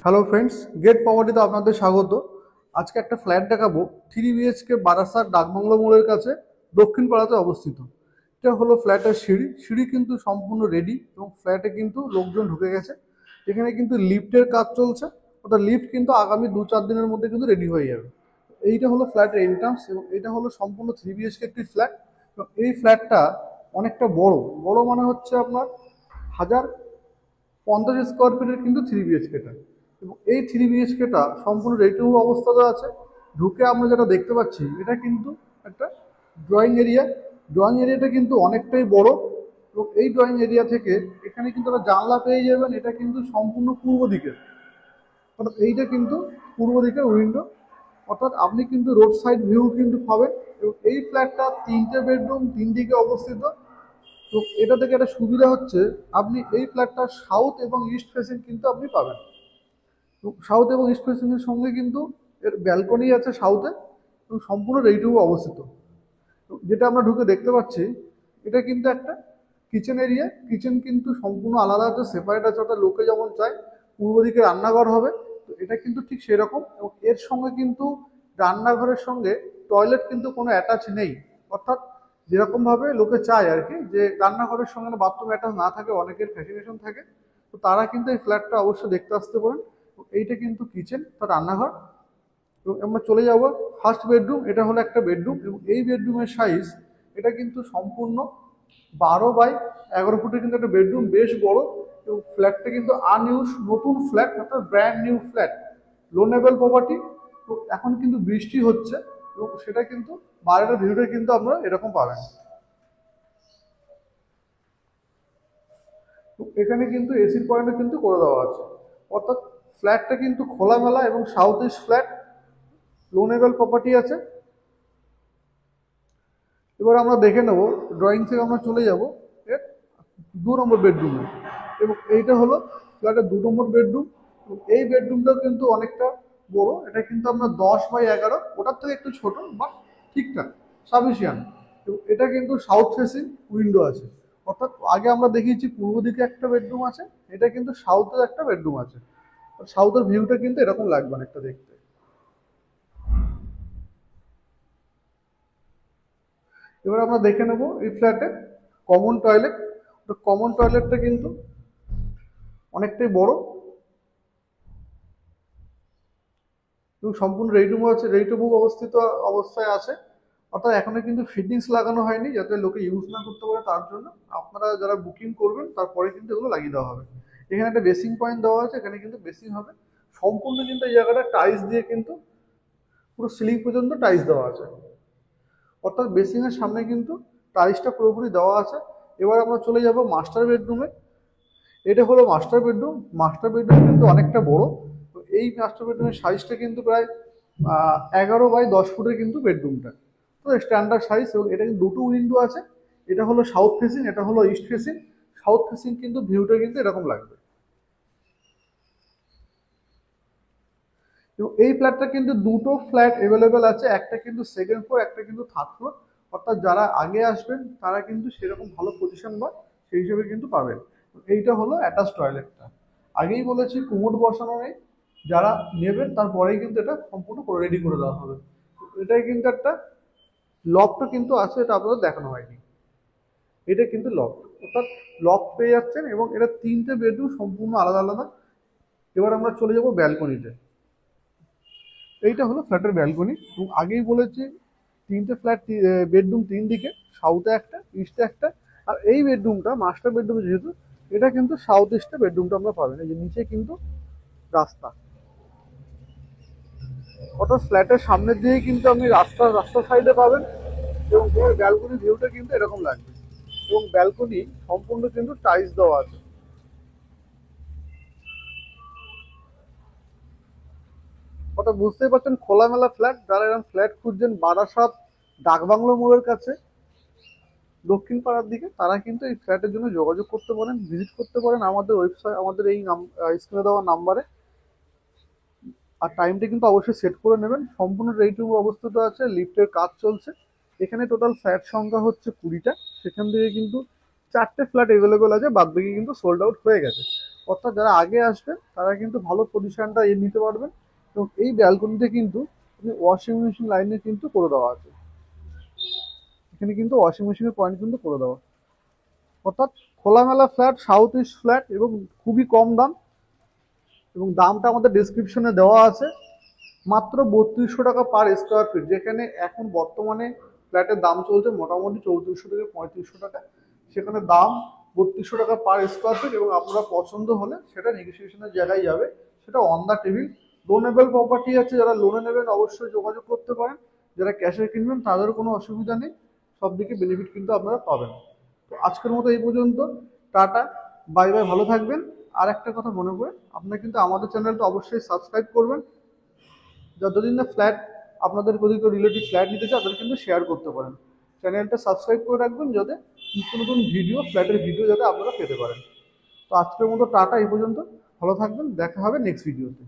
Hello friends, gate প্রপার্টিতে আপনাদের স্বাগত। আজকে একটা ফ্ল্যাট দেখাবো 3 BHK বারাসাত ডাকবাংলো মোড়ের কাছে দক্ষিণ পাড়াতে অবস্থিত। এটা হলো ফ্ল্যাটের সিঁড়ি। সিঁড়ি কিন্তু সম্পূর্ণ রেডি এবং ফ্ল্যাটে কিন্তু লোকজন ঢুকে গেছে। এখানে কিন্তু লিফটের কাজ চলছে, অর্থাৎ লিফট কিন্তু আগামী 2-4 দিনের মধ্যে কিন্তু রেডি হয়ে যাবে। এইটা হলো ফ্ল্যাটের এন্ট্রান্স এবং এটা হলো সম্পূর্ণ 3 BHK একটি ফ্ল্যাট। এবং এই ফ্ল্যাটটা অনেকটা বড় বড় মানে হচ্ছে আপনার 1050 স্কোয়ার ফিটের কিন্তু 3 BHKটা। এবং এই 3 BHKটা সম্পূর্ণ রেডিটু অবস্থাতে আছে। ঢুকে আমরা যেটা দেখতে পাচ্ছি এটা কিন্তু একটা ড্রয়িং এরিয়া। ড্রয়িং এরিয়াটা কিন্তু অনেকটাই বড় এবং এই ড্রয়িং এরিয়া থেকে এখানে কিন্তু একটা জানলা পেয়ে যাবেন। এটা কিন্তু সম্পূর্ণ পূর্ব দিকের, অর্থাৎ এইটা কিন্তু পূর্ব দিকের উইন্ডো, অর্থাৎ আপনি কিন্তু রোড সাইড ভিউ কিন্তু পাবেন। এবং এই ফ্ল্যাটটা 3টে বেডরুম, 3 দিকে অবস্থিত। তো এটা থেকে একটা সুবিধা হচ্ছে আপনি এই ফ্ল্যাটটা সাউথ এবং ইস্ট ফেসিং কিন্তু আপনি পাবেন। সাউথ এবং ইস্ট ফেসিং এর সঙ্গে কিন্তু এর ব্যালকনি আছে সাউথে এবং সম্পূর্ণ রেডিটুকু অবস্থিত। তো যেটা আমরা ঢুকে দেখতে পাচ্ছি এটা কিন্তু একটা কিচেন এরিয়া। কিচেন কিন্তু সম্পূর্ণ আলাদা আছে, সেপারেট আছে, অর্থাৎ লোকে যেমন চায় পূর্ব দিকে রান্নাঘর হবে, তো এটা কিন্তু ঠিক সেরকম। এবং এর সঙ্গে কিন্তু রান্নাঘরের সঙ্গে টয়লেট কিন্তু কোনো অ্যাটাচ নেই, অর্থাৎ যেরকম ভাবে লোকে চায় আর কি, যে রান্নাঘরের সঙ্গে বাথরুম অ্যাটাচ না থাকে, অনেকের ফ্যাসিনেশন থাকে, তো তারা কিন্তু এই ফ্ল্যাটটা অবশ্যই দেখতে আসতে পারেন। এইটা কিন্তু কিচেন, তার রান্নাঘর। এবং আমরা চলে যাব ফার্স্ট বেডরুম। এটা হলো একটা বেডরুম এবং এই বেডরুমের সাইজ এটা কিন্তু সম্পূর্ণ 12 বাই 11 ফুটের কিন্তু একটা বেডরুম, বেশ বড়। এবং ফ্ল্যাটটা কিন্তু আনইউজ নতুন ফ্ল্যাট, অর্থাৎ brand new flat, loanable property. তো এখন কিন্তু বৃষ্টি হচ্ছে এবং সেটা কিন্তু বাইরের ভিউটা কিন্তু আমরা এরকম পাবেন। তো এখানে কিন্তু এসির পয়েন্টও কিন্তু করে দেওয়া আছে, অর্থাৎ ফ্ল্যাটটা কিন্তু খোলামেলা এবং south east flat, loanable property আছে। এবার আমরা দেখে নেব, ড্রয়িং থেকে আমরা চলে যাব এর 2 নম্বর বেডরুমে। এবং এইটা হলো ফ্ল্যাটের 2 নম্বর বেডরুম। এই বেডরুমটাও কিন্তু অনেকটা বড়। এটা কিন্তু আপনার 10 বাই 11, ওটার থেকে একটু ছোট বা ঠিকঠাক সাফিসিয়ান্ট। এবং এটা কিন্তু সাউথ ফেসিং উইন্ডো আছে, অর্থাৎ আগে আমরা দেখিয়েছি পূর্ব দিকে একটা বেডরুম আছে, এটা কিন্তু সাউথের একটা বেডরুম আছে। সাউথের ভিউটা কিন্তু এরকম লাগবে অনেকটা দেখতে। এবার আমরা দেখে নেব এই ফ্ল্যাটে কমন টয়লেট। কমন টয়লেটটা কিন্তু অনেকটাই বড় এবং সম্পূর্ণ রেডি আছে, রেডি টু মুভ অবস্থিত অবস্থায় আছে। অর্থাৎ এখনো কিন্তু ফিটিংস লাগানো হয়নি, যাতে লোকে ইউজ না করতে পারে তার জন্য। আপনারা যারা বুকিং করবেন তারপরে কিন্তু এগুলো লাগিয়ে দেওয়া হবে। এখানে একটা বেসিং পয়েন্ট দেওয়া আছে, এখানে কিন্তু বেসিং হবে। সম্পূর্ণ কিন্তু এই জায়গাটা টাইলস দিয়ে কিন্তু পুরো সিলিং পর্যন্ত টাইলস দেওয়া আছে, অর্থাৎ বেসিং এর সামনে কিন্তু টাইলসটা পুরোপুরি দেওয়া আছে। এবার আমরা চলে যাব মাস্টার বেডরুমে। এটা হলো মাস্টার বেডরুম। মাস্টার বেডরুম কিন্তু অনেকটা বড়। তো এই মাস্টার বেডরুমের সাইজটা কিন্তু প্রায় 11 বাই 10 ফুটের কিন্তু বেডরুমটা, তো স্ট্যান্ডার্ড সাইজ। এবং এটা কিন্তু দুটো উইন্ডো আছে। এটা হলো সাউথ ফেসিং, এটা হলো ইস্ট ফেসিং। সাউথ ফেসিং কিন্তু ভিউটা কিন্তু এরকম লাগবে। এবং এই ফ্ল্যাটটা কিন্তু দুটো ফ্ল্যাট অ্যাভেলেবেল আছে, একটা কিন্তু সেকেন্ড ফ্লোর, একটা কিন্তু থার্ড ফ্লোর। অর্থাৎ যারা আগে আসবেন তারা কিন্তু সেরকম ভালো পজিশন বা সেই হিসেবে কিন্তু পাবেন। এইটা হলো অ্যাটাচ টয়লেটটা। আগেই বলেছি কুমোড বসানো নেই, যারা নেবেন তারপরেই কিন্তু এটা সম্পূর্ণ করে রেডি করে দেওয়া হবে। এটাই কিন্তু একটা লকটা কিন্তু আছে, এটা আপনাদের দেখানো হয়নি। এটা কিন্তু লক, অর্থাৎ লক পেয়ে যাচ্ছেন। এবং এটা 3টে বেডরুম সম্পূর্ণ আলাদা আলাদা। এবার আমরা চলে যাব ব্যালকনিতে। এইটা হলো ফ্ল্যাটের ব্যালকনি। এবং আগেই বলেছি 3টে ফ্ল্যাট, বেডরুম 3 দিকে, সাউথে একটা, ইস্টে একটা। আর এই বেডরুমটা মাস্টার বেডরুম যেহেতু, এটা কিন্তু সাউথ ইস্টে বেডরুমটা আমরা পাবেন। এই যে নিচে কিন্তু রাস্তা, অর্থাৎ ফ্ল্যাটের সামনের দিকে কিন্তু আপনি রাস্তার সাইডে পাবেন। এবং এর ব্যালকনি ভিউটা কিন্তু এরকম লাগবে। এবং ব্যালকনি সম্পূর্ণ কিন্তু টাইলস দেওয়া আছে, অর্থাৎ বুঝতেই পারছেন খোলামেলা ফ্ল্যাট। যারা এরকম ফ্ল্যাট খুঁজছেন বারাসাত ডাকবাংলো মোড়ের কাছে দক্ষিণ পাড়ার দিকে, তারা কিন্তু এই ফ্ল্যাটের জন্য যোগাযোগ করতে পারেন, ভিজিট করতে পারেন আমাদের ওয়েবসাইট, আমাদের এই স্ক্রিনে দেওয়া নাম্বারে। আর টাইমটা কিন্তু অবশ্যই সেট করে নেবেন। সম্পূর্ণ রেডি টু অবস্থিত আছে, লিফটের কাজ চলছে। এখানে টোটাল ফ্ল্যাট সংখ্যা হচ্ছে 20টা। সেখান থেকে কিন্তু 4টে ফ্ল্যাট অ্যাভেলেবেল আছে, বাদ বাকি কিন্তু সোল্ড আউট হয়ে গেছে। অর্থাৎ যারা আগে আসবেন তারা কিন্তু ভালো পজিশনটা নিতে পারবেন। এবং এই ব্যালকনিতে কিন্তু আপনি ওয়াশিং মেশিন লাইনে কিন্তু করে দেওয়া আছে, এখানে কিন্তু ওয়াশিং মেশিনের পয়েন্ট কিন্তু করে দেওয়া, অর্থাৎ খোলামেলা ফ্ল্যাট, সাউথ ইস্ট ফ্ল্যাট এবং খুবই কম দাম। এবং দামটা আমাদের ডেসক্রিপশনে দেওয়া আছে, মাত্র 3200 টাকা পার স্কোয়ার ফিট, যেখানে এখন বর্তমানে ফ্ল্যাটের দাম চলছে মোটামুটি 3400 থেকে 3500 টাকা, সেখানে দাম 3200 টাকা পার স্কোয়ার ফিট। এবং আপনারা পছন্দ হলে সেটা নেগোসিয়েশনের জায়গায় যাবে, সেটা on the table. Loanable property আছে, যারা লোনে নেবেন অবশ্যই যোগাযোগ করতে পারেন, যারা ক্যাশে কিনবেন তাদের কোনো অসুবিধা নেই, সব দিকে বেনিফিট কিন্তু আপনারা পাবেন। তো আজকের মতো এই পর্যন্ত, টাটা, বাই বাই, ভালো থাকবেন। আর একটা কথা মনে করে আপনারা কিন্তু আমাদের চ্যানেলটা অবশ্যই সাবস্ক্রাইব করবেন, যতদিন না ফ্ল্যাট আপনাদের যদি কেউ রিলেটিভ ফ্ল্যাট নিতে চায় তাদের কিন্তু শেয়ার করতে পারেন। চ্যানেলটা সাবস্ক্রাইব করে রাখবেন যাতে নিত্য নতুন ভিডিও, ফ্ল্যাটের ভিডিও যাতে আপনারা পেতে পারেন। তো আজকের মতো টাটা, এই পর্যন্ত, ভালো থাকবেন, দেখা হবে নেক্সট ভিডিওতে।